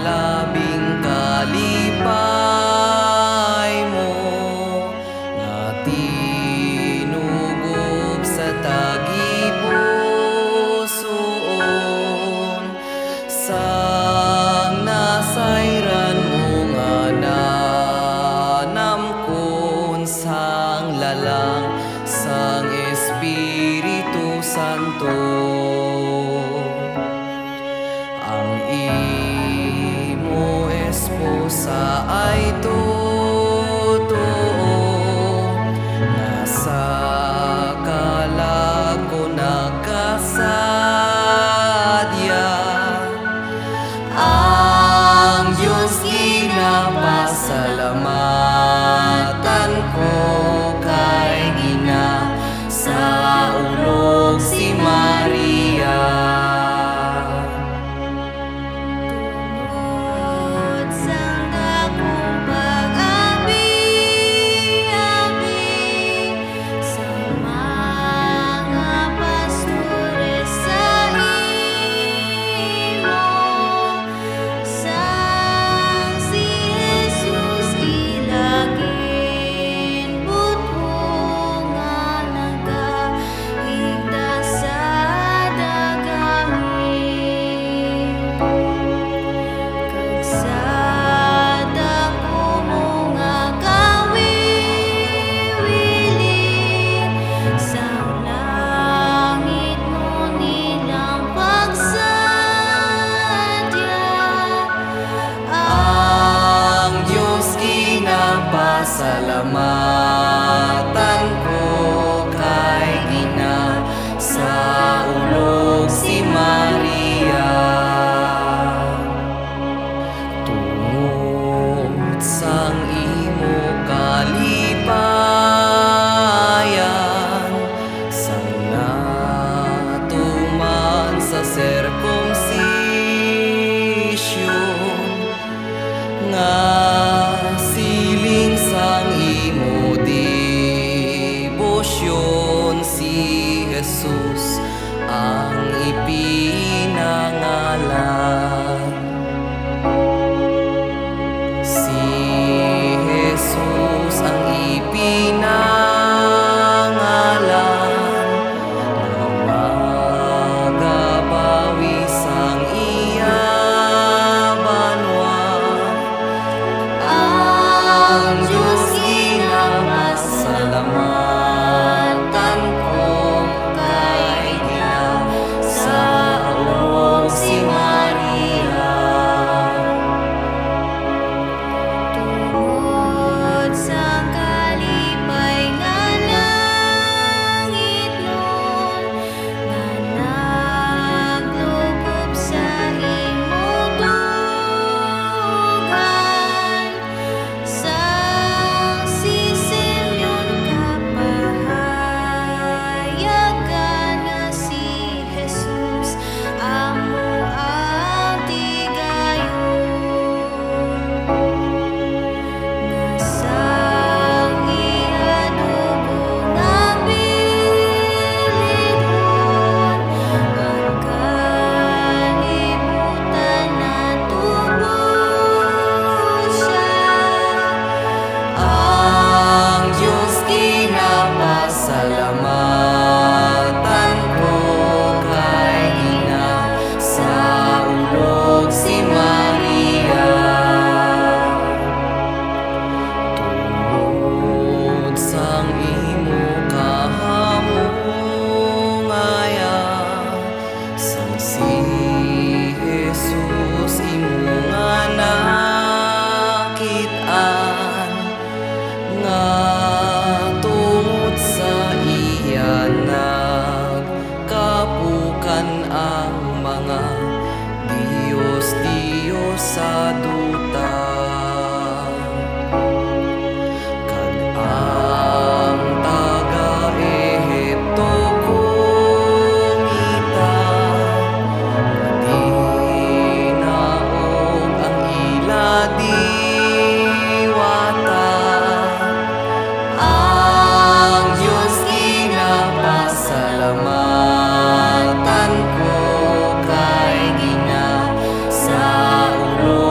labing kalipay mo nga tinugob sa tagipusoon sang nasayran mo nga nanamkon sang lalang sang Espiritu Santo. Ang imo esposa ay totoo nga sa kalag ko nagkasadya. Ang Diyos ginapasalamatan ko kay gina sa ulog si Maria. Salamatan ko kay gina sa ulog si Maria. Tungod sang imo kalipayan sang natuman sa circumcision nga sang imo debosyon si Jesus ang ipinangalan. Si Jesus ang ipinangalan na magabawi sang iya banwa. Ang Diyos ginapasalamatan ko kay gina sa ulog si Maria. Tungod sa kalipay nga langit nun nga naglukob sa imo dugan sang sisemyon kapahayagan nga si Jesus amo ang tigayon. Nasang iya dugo nga bilidhon ang kalibutan natubos siya. Ang Diyos ginapasalamatan ko kay gina sa ulog si Maria. Tungod sang imo kahamungaya sang si Jesus imo nga nakit-an nga tungod sa iya nagkapukan ang mga Diyos sa duta. Kag ang taga-Ehipto kumita di naog ang ila diwata. Ang Diyos ginapasalamatan ko kay gina sa ulog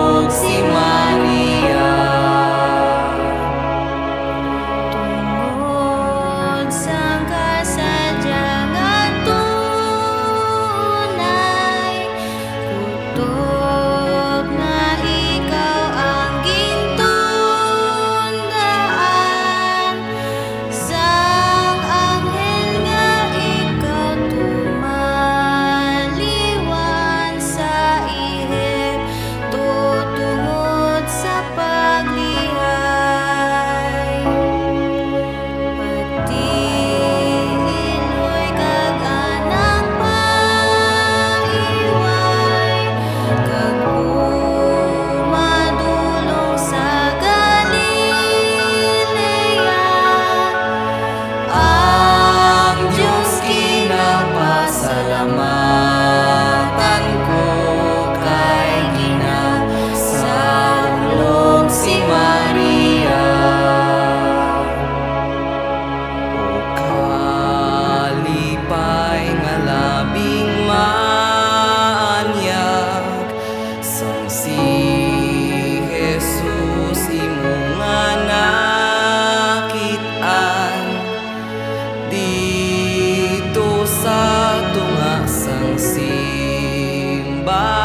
ba